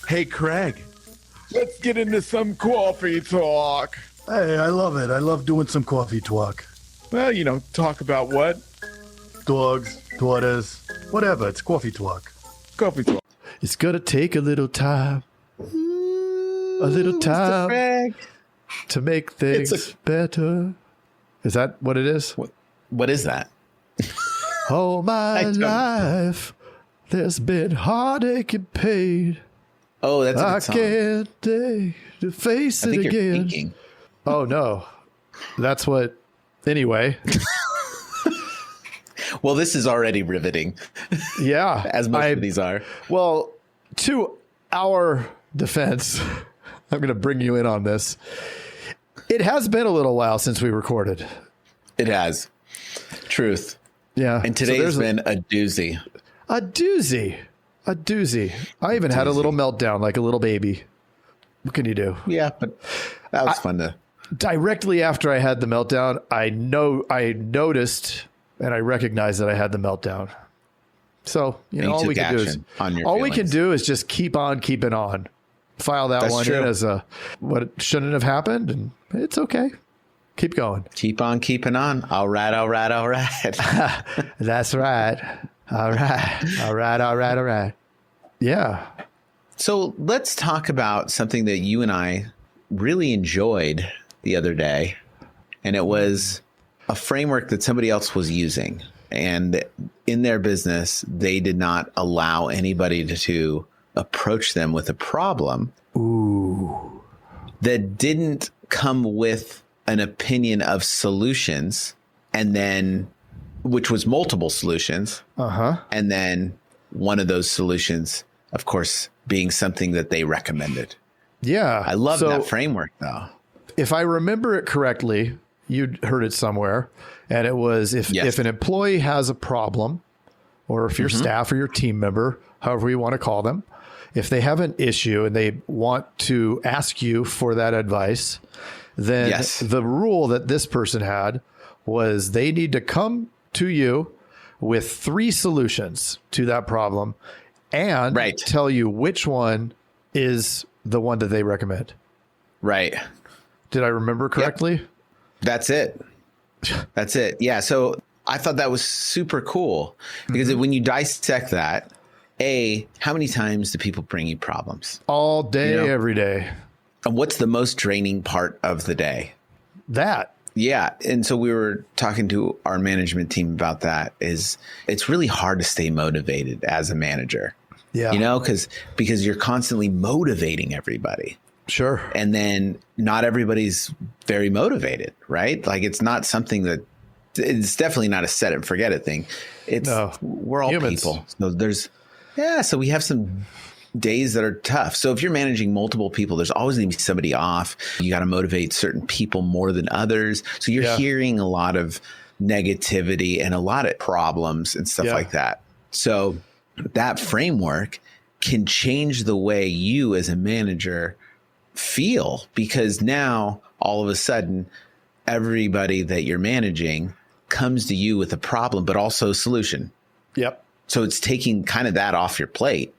Hey, Craig, let's get into some coffee talk. Hey, I love it. I love doing some coffee talk. Well, talk about what? Dogs, daughters, whatever. It's coffee talk. Coffee talk. It's gonna take a little time. A little time to make things better. Is that what it is? What is that? All my life, there's been heartache and pain. Oh, that's a good I song. can't dare to face I it think you're again. thinking. Oh, no. That's what... Anyway. Well, this is already riveting. Yeah. As most of these are. Well, to our defense, I'm going to bring you in on this. It has been a little while since we recorded. It has. Truth. Yeah. And today has been a doozy. A doozy. A doozy. I even had a little meltdown like a little baby. What can you do? Yeah, but that was fun to... Directly after I had the meltdown, I noticed and I recognized that I had the meltdown. So, all we can do is just keep on keeping on. File that one in as what shouldn't have happened, and it's okay. Keep going. Keep on keeping on. All right. That's right. All right. Yeah. So let's talk about something that you and I really enjoyed the other day. And it was a framework that somebody else was using. And in their business, they did not allow anybody to approach them with a problem that didn't come with an opinion of solutions, and then which was multiple solutions. And then one of those solutions, of course, being something that they recommended. Yeah. I love that framework, though. If I remember it correctly, you'd heard it somewhere, and it was if an employee has a problem, or if your staff or your team member, however you want to call them, if they have an issue and they want to ask you for that advice, then the rule that this person had was they need to come to you with 3 solutions to that problem and tell you which one is the one that they recommend. Right. Did I remember correctly? Yep. That's it. Yeah. So I thought that was super cool because when you dissect that, how many times do people bring you problems? All day, every day. And what's the most draining part of the day? That. Yeah. And so we were talking to our management team about that. It's really hard to stay motivated as a manager. Yeah. Because you're constantly motivating everybody. Sure. And then not everybody's very motivated, right? Like it's not something it's definitely not a set it and forget it thing. We're all humans. People. So we have some days that are tough. So if you're managing multiple people, there's always going to be somebody off. You got to motivate certain people more than others. So you're hearing a lot of negativity and a lot of problems and stuff like that. So that framework can change the way you as a manager feel, because now all of a sudden everybody that you're managing comes to you with a problem, but also a solution. Yep. So it's taking kind of that off your plate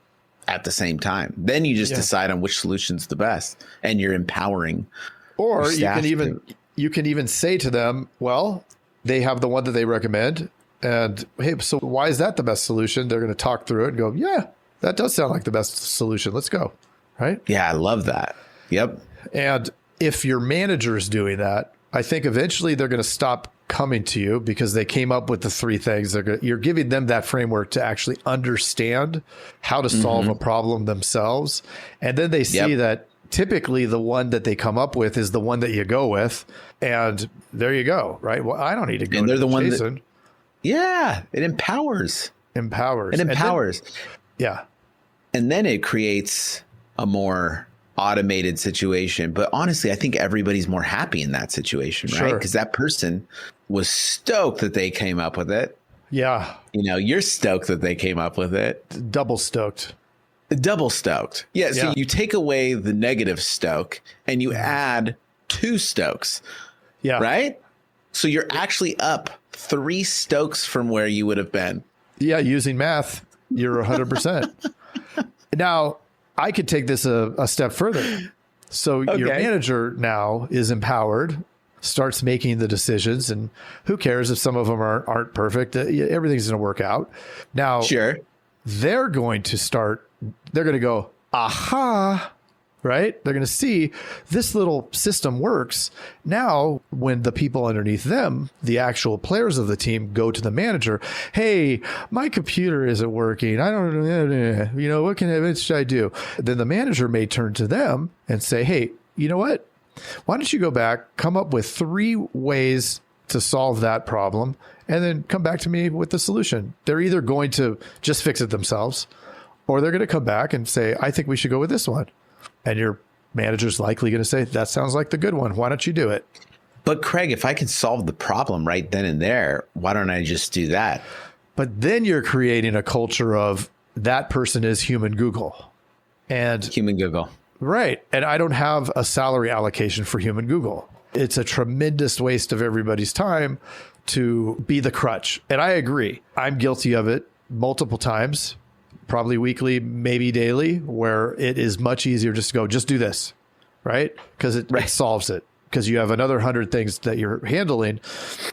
at the same time. Then you just decide on which solution's the best, and you're empowering. Or you can even say to them, well, they have the one that they recommend, and hey, so why is that the best solution? They're going to talk through it and go, yeah, that does sound like the best solution. Let's go. Right? Yeah, I love that. Yep. And if your manager is doing that, I think eventually they're going to stop coming to you because they came up with the 3 things. You're giving them that framework to actually understand how to solve a problem themselves. And then they see that typically the one that they come up with is the one that you go with. And there you go. Right. Well, I don't need to go. And they're to the one Jason. It empowers. It empowers. And then it creates a more automated situation. But honestly, I think everybody's more happy in that situation, right? Because that person was stoked that they came up with it. Yeah. You're stoked that they came up with it. Double stoked. Yeah. So you take away the negative stoke and you add 2 stokes. Yeah. Right? So you're actually up 3 stokes from where you would have been. Yeah. Using math, you're 100%. Now, I could take this a step further. So your manager now is empowered, starts making the decisions, and who cares if some of them aren't perfect? Everything's going to work out. Now, they're going to go, aha, right? They're going to see this little system works. Now, when the people underneath them, the actual players of the team, go to the manager, hey, my computer isn't working. I don't know, what should I do? Then the manager may turn to them and say, hey, you know what? Why don't you go back, come up with 3 ways to solve that problem, and then come back to me with the solution. They're either going to just fix it themselves, or they're going to come back and say, I think we should go with this one. And your manager's likely going to say, that sounds like the good one. Why don't you do it? But Craig, if I can solve the problem right then and there, why don't I just do that? But then you're creating a culture of that person is human Google. And human Google. Right. And I don't have a salary allocation for human Google. It's a tremendous waste of everybody's time to be the crutch. And I agree. I'm guilty of it multiple times. Probably weekly, maybe daily, where it is much easier just to go, just do this, right? Because it solves it, because you have another 100 things that you're handling.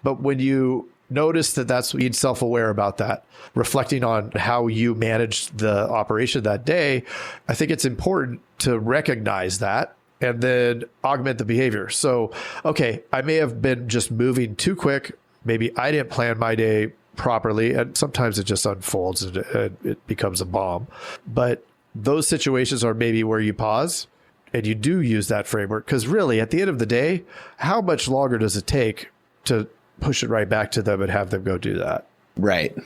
But when you notice that's being self-aware about that, reflecting on how you managed the operation that day, I think it's important to recognize that and then augment the behavior. So, okay, I may have been just moving too quick. Maybe I didn't plan my day properly, and sometimes it just unfolds and it becomes a bomb. But those situations are maybe where you pause and you do use that framework, because really at the end of the day, how much longer does it take to push it right back to them and have them go do that? Right.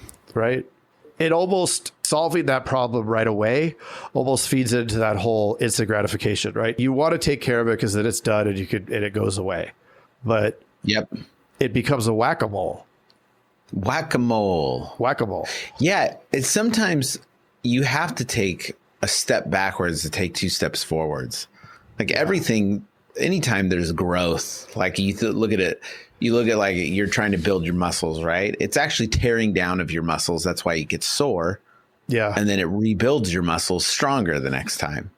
It almost, solving that problem right away almost feeds into that whole instant gratification, right? You want to take care of it because then it's done and it goes away. But it becomes a whack-a-mole. Yeah. It's sometimes you have to take a step backwards to take 2 steps forwards. Like everything, anytime there's growth, like you look at it, like you're trying to build your muscles, right? It's actually tearing down of your muscles. That's why you get sore. Yeah. And then it rebuilds your muscles stronger the next time.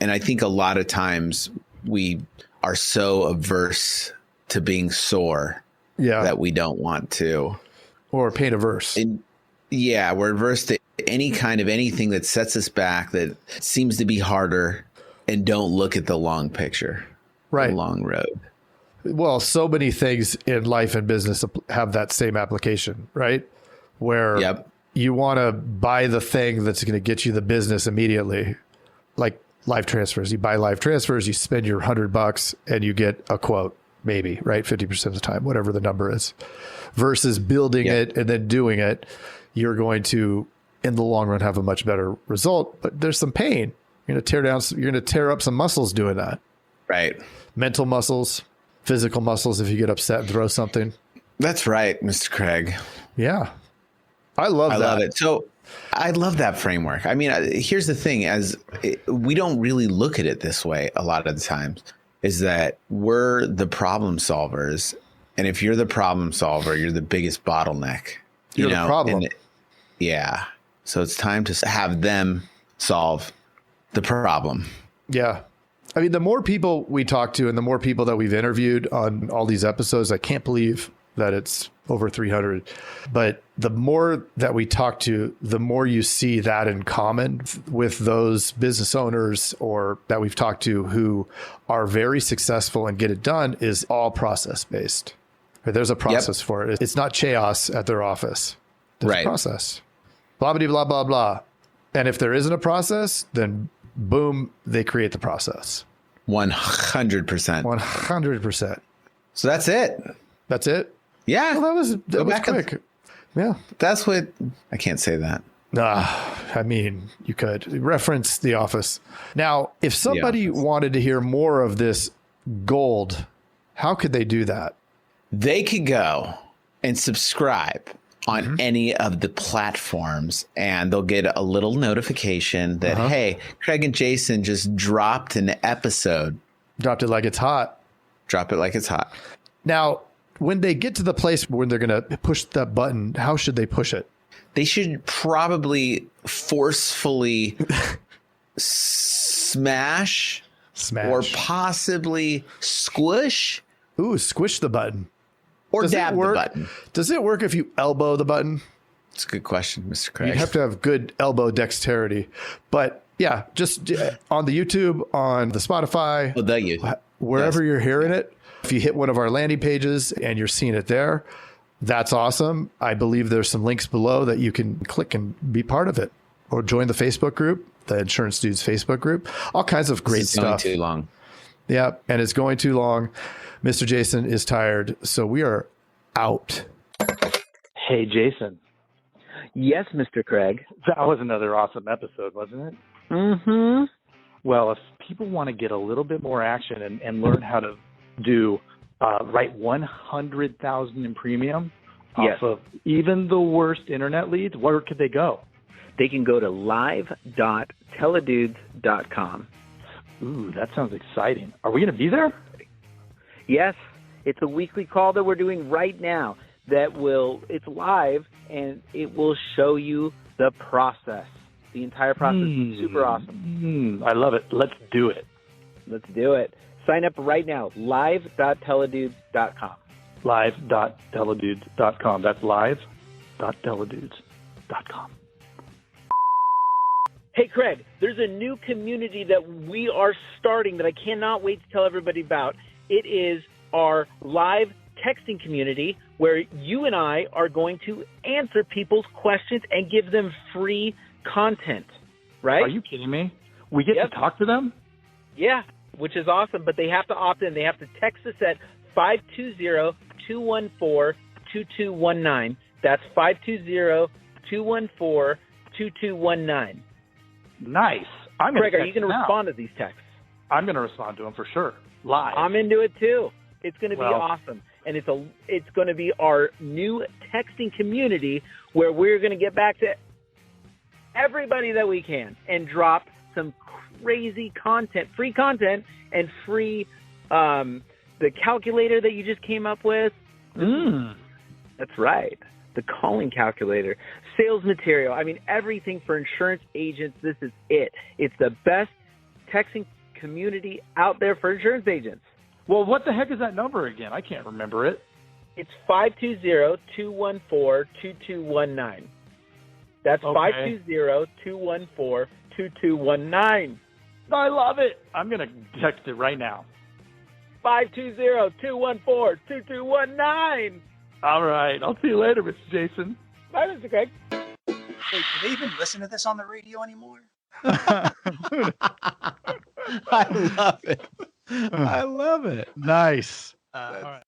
And I think a lot of times we are so averse to being sore that we don't want to. Or pain averse. We're averse to any kind of anything that sets us back, that seems to be harder, and don't look at the long picture, the long road. Well, so many things in life and business have that same application, right? Where you want to buy the thing that's going to get you the business immediately, like live transfers. You buy live transfers, you spend your $100 and you get a quote, maybe, right? 50% of the time, whatever the number is. Versus building it and then doing it, you're going to, in the long run, have a much better result. But there's some pain. You're going to tear up some muscles doing that. Right. Mental muscles, physical muscles if you get upset and throw something. That's right, Mr. Craig. Yeah. I love it. So I love that framework. I mean, here's the thing, we don't really look at it this way a lot of the times, is that we're the problem solvers. And if you're the problem solver, you're the biggest bottleneck. You're the problem. So it's time to have them solve the problem. Yeah. I mean, the more people we talk to and the more people that we've interviewed on all these episodes, I can't believe that it's over 300. But the more that we talk to, the more you see that in common with those business owners or that we've talked to who are very successful and get it done, is all process based. There's a process for it. It's not chaos at their office. There's a process. Blah, blah, blah, blah, blah. And if there isn't a process, then boom, they create the process. 100%. 100%. So that's it. That's it? Yeah. Well, that was quick. Yeah. That's what, I can't say that. I mean, you could reference The Office. Now, if somebody wanted to hear more of this gold, how could they do that? They could go and subscribe on any of the platforms, and they'll get a little notification that, hey, Craig and Jason just dropped an episode. Dropped it like it's hot. Drop it like it's hot. Now, when they get to the place when they're going to push that button, how should they push it? They should probably forcefully smash, or possibly squish. Ooh, squish the button. Or dab the button. Does it work if you elbow the button? It's a good question, Mr. Craig. You have to have good elbow dexterity. But yeah, just on the YouTube, on the Spotify, wherever you're hearing it, if you hit one of our landing pages and you're seeing it there, that's awesome. I believe there's some links below that you can click and be part of it, or join the Facebook group, the Insurance Dudes Facebook group. All kinds of great stuff. It's going too long. Yeah, and it's going too long. Mr. Jason is tired, so we are out. Hey, Jason. Yes, Mr. Craig. That was another awesome episode, wasn't it? Mm-hmm. Well, if people want to get a little bit more action and learn how to do write 100,000 in premium off of even the worst internet leads, where could they go? They can go to live.teledudes.com. Ooh, that sounds exciting. Are we going to be there? Yes. It's a weekly call that we're doing right now it's live, and it will show you the process. The entire process is super awesome. I love it. Let's do it. Let's do it. Sign up right now, live.teledudes.com. Live.teledudes.com. That's live.teledudes.com. Hey, Craig, there's a new community that we are starting that I cannot wait to tell everybody about. It is our live texting community where you and I are going to answer people's questions and give them free content, right? Are you kidding me? We get to talk to them? Yeah, which is awesome, but they have to opt in. They have to text us at 520-214-2219. That's 520-214-2219. Nice. Craig, are you going to respond to these texts? I'm going to respond to them for sure. Live. I'm into it too. It's going to be awesome. And it's going to be our new texting community where we're going to get back to everybody that we can and drop some crazy content, free content, and free the calculator that you just came up with. That's right. The calling calculator, sales material. I mean, everything for insurance agents. This is it. It's the best texting community out there for insurance agents. Well, what the heck is that number again? I can't remember it. It's 520-214-2219. That's 520-214-2219. I love it. I'm going to text it right now. 520-214-2219. All right. I'll see you later, Mr. Jason. Bye, Mr. Craig. Wait, do they even listen to this on the radio anymore? I love it. I love it. Nice. All right.